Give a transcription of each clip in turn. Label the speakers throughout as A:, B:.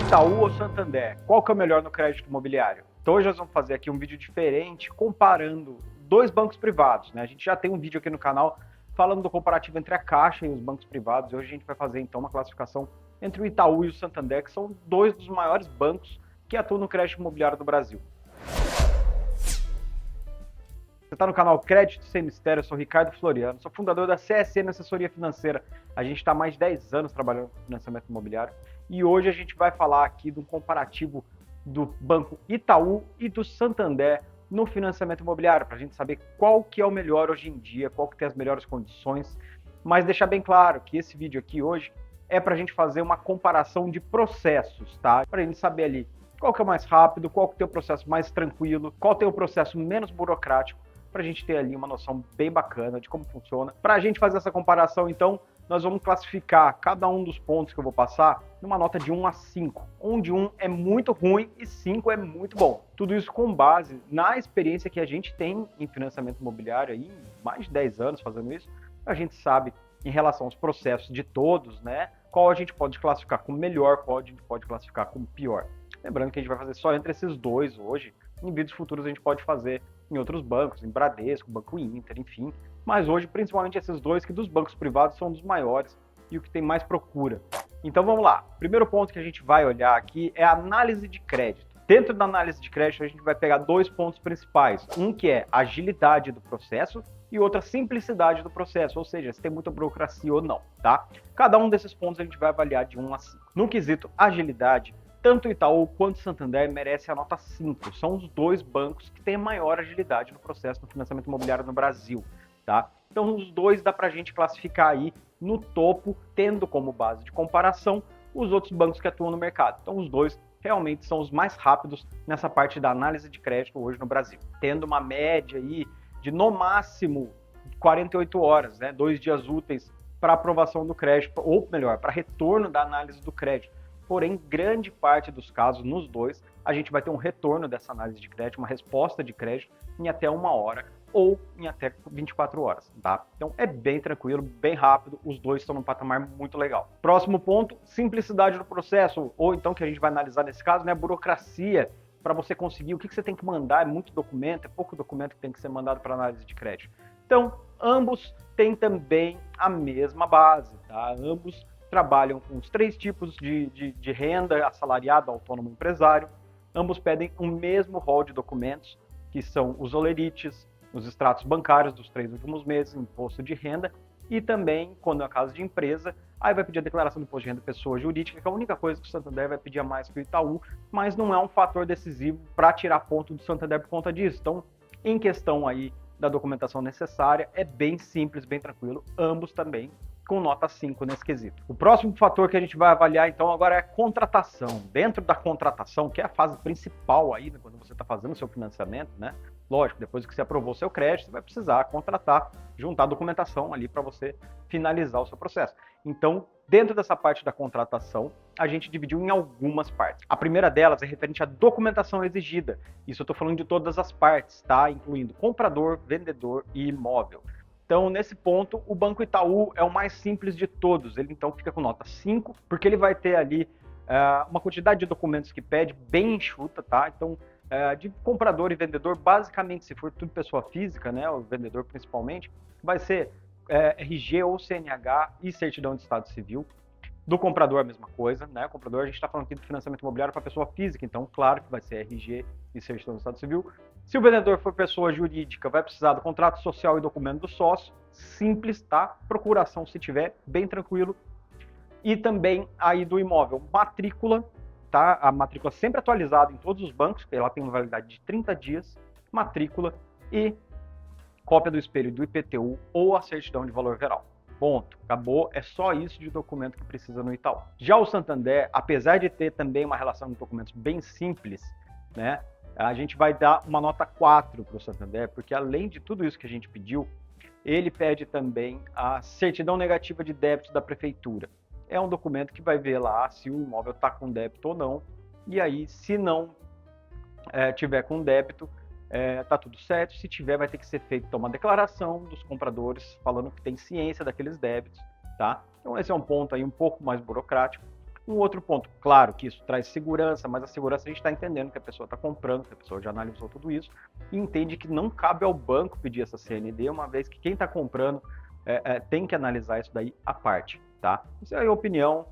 A: Itaú ou Santander? Qual que é o melhor no crédito imobiliário? Então hoje nós vamos fazer aqui um vídeo diferente comparando dois bancos privados, né? A gente já tem um vídeo aqui no canal falando do comparativo entre a Caixa e os bancos privados. E hoje a gente vai fazer então uma classificação entre o Itaú e o Santander, que são dois dos maiores bancos que atuam no crédito imobiliário do Brasil. Você está no canal Crédito Sem Mistério, eu sou Ricardo Floriano, sou fundador da CSN Assessoria Financeira. A gente está há mais de 10 anos trabalhando com financiamento imobiliário e hoje a gente vai falar aqui de um comparativo do Banco Itaú e do Santander no financiamento imobiliário, para a gente saber qual que é o melhor hoje em dia, qual que tem as melhores condições, mas deixar bem claro que esse vídeo aqui hoje é para a gente fazer uma comparação de processos, tá? Para a gente saber ali qual que é o mais rápido, qual que tem o processo mais tranquilo, qual tem o processo menos burocrático, para a gente ter ali uma noção bem bacana de como funciona. Para a gente fazer essa comparação, então, nós vamos classificar cada um dos pontos que eu vou passar numa nota de 1 a 5, onde 1 é muito ruim e 5 é muito bom. Tudo isso com base na experiência que a gente tem em financiamento imobiliário, aí, mais de 10 anos fazendo isso. A gente sabe, em relação aos processos de todos, né, qual a gente pode classificar como melhor, qual a gente pode classificar como pior. Lembrando que a gente vai fazer só entre esses dois hoje. Em vídeos futuros a gente pode fazer em outros bancos, em Bradesco, Banco Inter, enfim. Mas hoje, principalmente esses dois, que dos bancos privados são dos maiores e o que tem mais procura. Então vamos lá. O primeiro ponto que a gente vai olhar aqui é a análise de crédito. Dentro da análise de crédito, a gente vai pegar dois pontos principais. Um que é a agilidade do processo e outra simplicidade do processo, ou seja, se tem muita burocracia ou não, tá? Cada um desses pontos a gente vai avaliar de 1 a 5. No quesito agilidade, tanto o Itaú quanto o Santander merecem a nota 5. São os dois bancos que têm a maior agilidade no processo do financiamento imobiliário no Brasil, tá? Então os dois dá pra gente classificar aí no topo, tendo como base de comparação os outros bancos que atuam no mercado. Então os dois realmente são os mais rápidos nessa parte da análise de crédito hoje no Brasil, tendo uma média aí de no máximo 48 horas, né, 2 dias úteis para aprovação do crédito, ou melhor, para retorno da análise do crédito. Porém, grande parte dos casos, nos dois, a gente vai ter um retorno dessa análise de crédito, uma resposta de crédito em até 1 hora ou em até 24 horas, tá? Então é bem tranquilo, bem rápido, os dois estão num patamar muito legal. Próximo ponto, simplicidade do processo, ou então que a gente vai analisar nesse caso, né, burocracia, para você conseguir, o que você tem que mandar, é muito documento, é pouco documento que tem que ser mandado para análise de crédito. Então, ambos têm também a mesma base, tá? Ambos trabalham com os 3 tipos de renda, assalariado, autônomo, empresário. Ambos pedem o mesmo rol de documentos, que são os olerites, os extratos bancários dos 3 últimos meses, imposto de renda, e também, quando é caso de empresa, aí vai pedir a declaração do imposto de renda pessoa jurídica, que é a única coisa que o Santander vai pedir a mais que o Itaú, mas não é um fator decisivo para tirar ponto do Santander por conta disso. Então, em questão aí da documentação necessária, é bem simples, bem tranquilo, ambos também com nota 5 nesse quesito. O próximo fator que a gente vai avaliar então agora é a contratação. Dentro da contratação, que é a fase principal aí, né, quando você está fazendo o seu financiamento, né? Lógico, depois que você aprovou o seu crédito, você vai precisar contratar, juntar a documentação ali para você finalizar o seu processo. Então, dentro dessa parte da contratação, a gente dividiu em algumas partes. A primeira delas é referente à documentação exigida. Isso eu estou falando de todas as partes, tá? Incluindo comprador, vendedor e imóvel. Então, nesse ponto, o Banco Itaú é o mais simples de todos. Ele, então, fica com nota 5, porque ele vai ter ali uma quantidade de documentos que pede bem enxuta, tá? Então, de comprador e vendedor, basicamente, se for tudo pessoa física, né, o vendedor principalmente, vai ser RG ou CNH e certidão de estado civil. Do comprador, a mesma coisa, né? O comprador, a gente está falando aqui do financiamento imobiliário para pessoa física, então, claro que vai ser RG e certidão de estado civil. Se o vendedor for pessoa jurídica, vai precisar do contrato social e documento do sócio, simples, tá? Procuração, se tiver, bem tranquilo. E também aí do imóvel, matrícula, tá? A matrícula sempre atualizada em todos os bancos, porque ela tem uma validade de 30 dias, matrícula e cópia do espelho do IPTU ou a certidão de valor real. Ponto. Acabou. É só isso de documento que precisa no Itaú. Já o Santander, apesar de ter também uma relação de documentos bem simples, né? A gente vai dar uma nota 4 para o Santander, porque além de tudo isso que a gente pediu, ele pede também a certidão negativa de débito da prefeitura. É um documento que vai ver lá se o imóvel está com débito ou não, e aí, se não tiver com débito, tá tudo certo. Se tiver, vai ter que ser feita uma declaração dos compradores falando que tem ciência daqueles débitos, tá? Então esse é um ponto aí um pouco mais burocrático, Um outro ponto, claro que isso traz segurança, mas a segurança a gente está entendendo que a pessoa está comprando, que a pessoa já analisou tudo isso e entende que não cabe ao banco pedir essa CND, uma vez que quem está comprando tem que analisar isso daí à parte, tá? Isso é a minha opinião.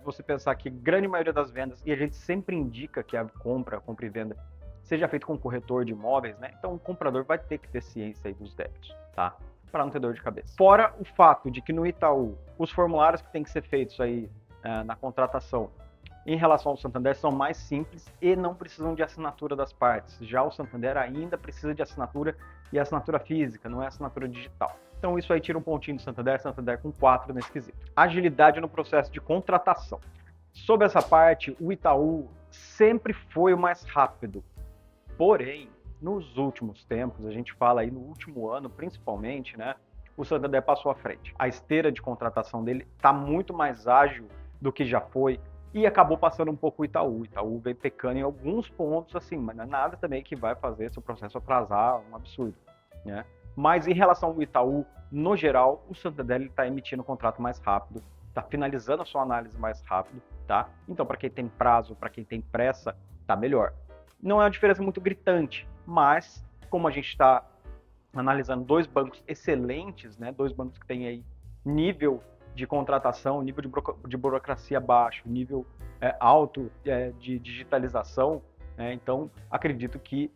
A: Você pensar que grande maioria das vendas, e a gente sempre indica que a compra e venda seja feito com um corretor de imóveis, né? Então o comprador vai ter que ter ciência aí dos débitos, tá? Para não ter dor de cabeça. Fora o fato de que no Itaú, os formulários que têm que ser feitos aí na contratação em relação ao Santander são mais simples e não precisam de assinatura das partes. Já o Santander ainda precisa de assinatura e assinatura física, não é assinatura digital. Então isso aí tira um pontinho do Santander com 4 nesse quesito. Agilidade no processo de contratação. Sobre essa parte, o Itaú sempre foi o mais rápido. Porém, nos últimos tempos, a gente fala aí no último ano principalmente, né? O Santander passou à frente. A esteira de contratação dele está muito mais ágil do que já foi e acabou passando um pouco o Itaú. O Itaú veio pecando em alguns pontos, assim, mas não é nada também que vai fazer seu processo atrasar, um absurdo, né? Mas em relação ao Itaú, no geral, o Santander está emitindo o contrato mais rápido, está finalizando a sua análise mais rápido, tá? Então, para quem tem prazo, para quem tem pressa, tá melhor. Não é uma diferença muito gritante, mas como a gente está analisando dois bancos excelentes, né? Dois bancos que têm aí nível de contratação, nível de burocracia baixo, nível alto de digitalização, né? Então acredito que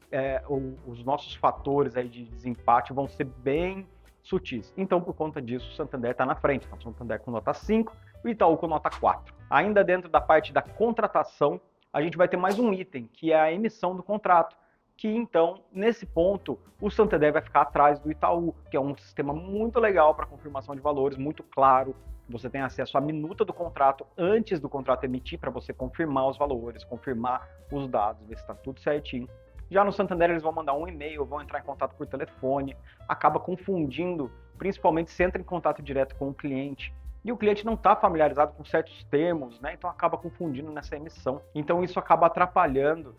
A: os nossos fatores aí de desempate vão ser bem sutis. Então, por conta disso, o Santander está na frente. Então, o Santander com nota 5, o Itaú com nota 4. Ainda dentro da parte da contratação, a gente vai ter mais um item, que é a emissão do contrato, que então, nesse ponto, o Santander vai ficar atrás do Itaú, que é um sistema muito legal para confirmação de valores, muito claro. Você tem acesso à minuta do contrato antes do contrato emitir, para você confirmar os valores, confirmar os dados, ver se está tudo certinho. Já no Santander, eles vão mandar um e-mail, vão entrar em contato por telefone, acaba confundindo, principalmente se entra em contato direto com o cliente. E o cliente não está familiarizado com certos termos, né? Então acaba confundindo nessa emissão. Então isso acaba atrapalhando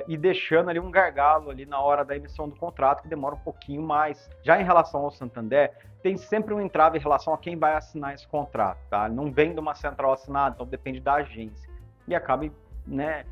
A: e deixando ali um gargalo ali na hora da emissão do contrato, que demora um pouquinho mais. Já em relação ao Santander, tem sempre um entrave em relação a quem vai assinar esse contrato, tá? Não vem de uma central assinada, então depende da agência. E acaba, né,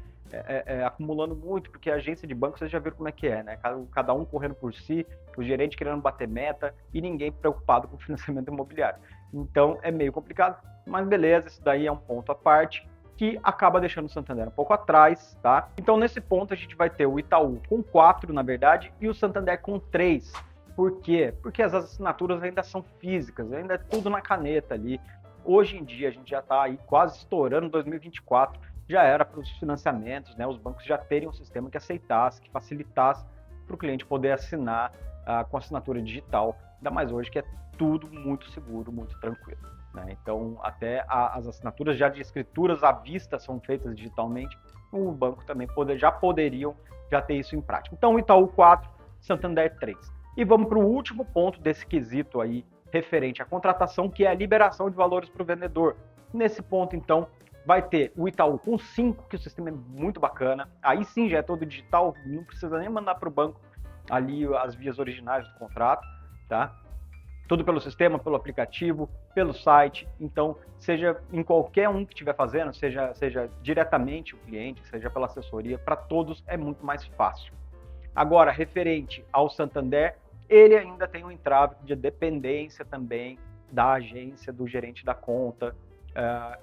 A: acumulando muito, porque a agência de banco, vocês já viram como é que é, né? Cada um correndo por si, o gerente querendo bater meta e ninguém preocupado com o financiamento imobiliário. Então é meio complicado, mas beleza, isso daí é um ponto à parte que acaba deixando o Santander um pouco atrás, tá? Então nesse ponto a gente vai ter o Itaú com 4, na verdade, e o Santander com 3. Por quê? Porque as assinaturas ainda são físicas, ainda é tudo na caneta ali. Hoje em dia a gente já está aí quase estourando 2024, já era para os financiamentos, né? Os bancos já terem um sistema que aceitasse, que facilitasse para o cliente poder assinar com assinatura digital, ainda mais hoje que é tudo muito seguro, muito tranquilo, né? Então, até as assinaturas já de escrituras à vista são feitas digitalmente, o banco também já poderiam ter isso em prática. Então, Itaú 4, Santander 3. E vamos para o último ponto desse quesito aí, referente à contratação, que é a liberação de valores para o vendedor. Nesse ponto, então, vai ter o Itaú com 5, que o sistema é muito bacana. Aí sim já é todo digital, não precisa nem mandar para o banco ali as vias originais do contrato, tá? Tudo pelo sistema, pelo aplicativo, pelo site. Então, seja em qualquer um que estiver fazendo, seja diretamente o cliente, seja pela assessoria, para todos é muito mais fácil. Agora, referente ao Santander, ele ainda tem um entrave de dependência também da agência, do gerente da conta,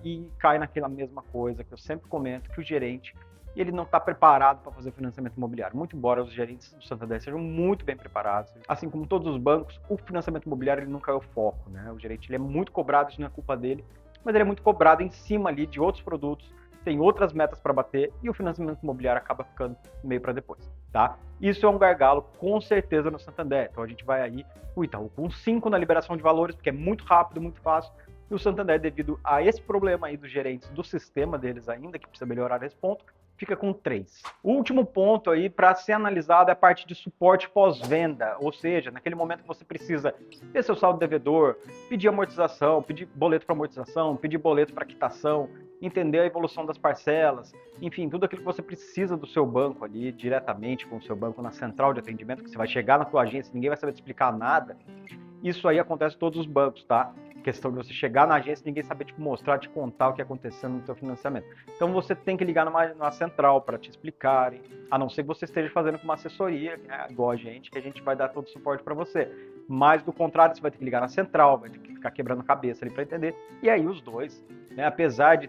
A: e cai naquela mesma coisa que eu sempre comento, que o gerente ele não está preparado para fazer financiamento imobiliário. Muito embora os gerentes do Santander sejam muito bem preparados, assim como todos os bancos, o financiamento imobiliário ele nunca é o foco, né? O gerente ele é muito cobrado, isso não é culpa dele, mas ele é muito cobrado em cima ali de outros produtos, tem outras metas para bater e o financiamento imobiliário acaba ficando meio para depois, tá? Isso é um gargalo com certeza no Santander. Então a gente vai aí, o Itaú com 5 na liberação de valores, porque é muito rápido, muito fácil. E o Santander, devido a esse problema aí dos gerentes do sistema deles ainda, que precisa melhorar nesse ponto, fica com 3. O último ponto aí para ser analisado é a parte de suporte pós-venda, ou seja, naquele momento que você precisa ver seu saldo devedor, pedir amortização, pedir boleto para amortização, pedir boleto para quitação, entender a evolução das parcelas, enfim, tudo aquilo que você precisa do seu banco ali, diretamente com o seu banco na central de atendimento, que você vai chegar na tua agência e ninguém vai saber te explicar nada. Isso aí acontece em todos os bancos, tá? questão de você chegar na agência e ninguém saber te mostrar, te contar o que aconteceu no seu financiamento. Então você tem que ligar numa central para te explicarem, a não ser que você esteja fazendo com uma assessoria, né, igual a gente, que a gente vai dar todo o suporte para você. Mas do contrário, você vai ter que ligar na central, vai ter que ficar quebrando cabeça ali para entender. E aí os dois, né, apesar de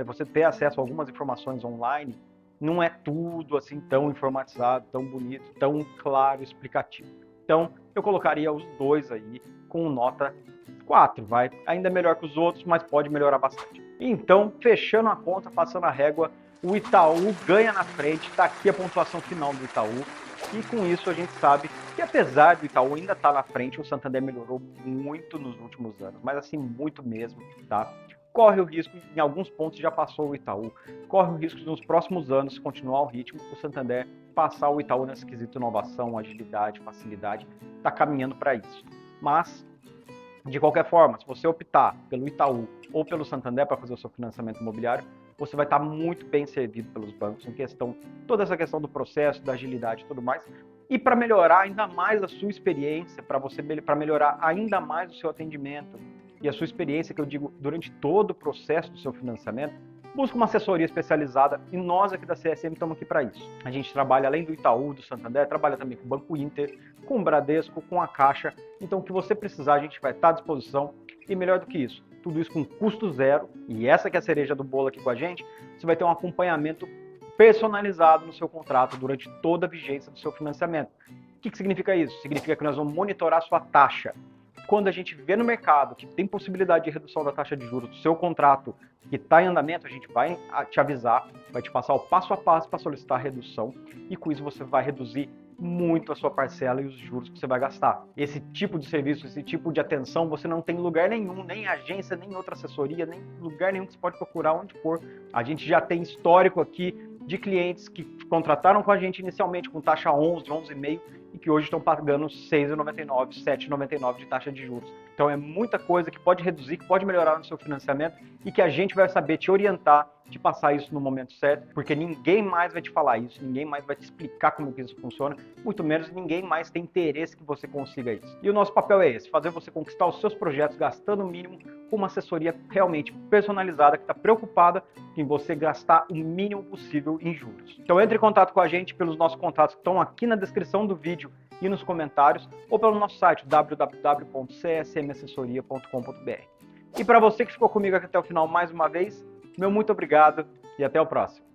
A: você ter acesso a algumas informações online, não é tudo assim tão informatizado, tão bonito, tão claro, explicativo. Então eu colocaria os dois aí com nota 4, vai. Ainda é melhor que os outros, mas pode melhorar bastante. Então, fechando a conta, passando a régua, o Itaú ganha na frente, está aqui a pontuação final do Itaú. E com isso a gente sabe que apesar do Itaú ainda estar na frente, o Santander melhorou muito nos últimos anos, mas assim, muito mesmo, tá? Corre o risco, em alguns pontos já passou o Itaú, corre o risco de nos próximos anos, se continuar o ritmo, o Santander passar o Itaú nesse quesito inovação, agilidade, facilidade, está caminhando para isso. Mas, de qualquer forma, se você optar pelo Itaú ou pelo Santander para fazer o seu financiamento imobiliário, você vai estar muito bem servido pelos bancos em questão, toda essa questão do processo, da agilidade e tudo mais. E para melhorar ainda mais a sua experiência, para melhorar ainda mais o seu atendimento e a sua experiência, que eu digo, durante todo o processo do seu financiamento, busca uma assessoria especializada e nós aqui da CSM estamos aqui para isso. A gente trabalha além do Itaú, do Santander, trabalha também com o Banco Inter, com o Bradesco, com a Caixa. Então o que você precisar a gente vai estar à disposição e melhor do que isso, tudo isso com custo zero e essa que é a cereja do bolo aqui com a gente, você vai ter um acompanhamento personalizado no seu contrato durante toda a vigência do seu financiamento. O que significa isso? Significa que nós vamos monitorar a sua taxa. Quando a gente vê no mercado que tem possibilidade de redução da taxa de juros do seu contrato que está em andamento, a gente vai te avisar, vai te passar o passo a passo para solicitar a redução e com isso você vai reduzir muito a sua parcela e os juros que você vai gastar. Esse tipo de serviço, esse tipo de atenção, você não tem em lugar nenhum, nem agência, nem outra assessoria, nem lugar nenhum que você pode procurar onde for. A gente já tem histórico aqui de clientes que contrataram com a gente inicialmente com taxa 11, 11,5 e que hoje estão pagando 6,99, 7,99 de taxa de juros. Então é muita coisa que pode reduzir, que pode melhorar no seu financiamento e que a gente vai saber te orientar, te passar isso no momento certo, porque ninguém mais vai te falar isso, ninguém mais vai te explicar como que isso funciona, muito menos ninguém mais tem interesse que você consiga isso. E o nosso papel é esse, fazer você conquistar os seus projetos gastando o mínimo com uma assessoria realmente personalizada, que está preocupada em você gastar o mínimo possível em juros. Então entre em contato com a gente pelos nossos contatos que estão aqui na descrição do vídeo e nos comentários, ou pelo nosso site www.csmassessoria.com.br. E para você que ficou comigo aqui até o final mais uma vez, meu muito obrigado e até o próximo.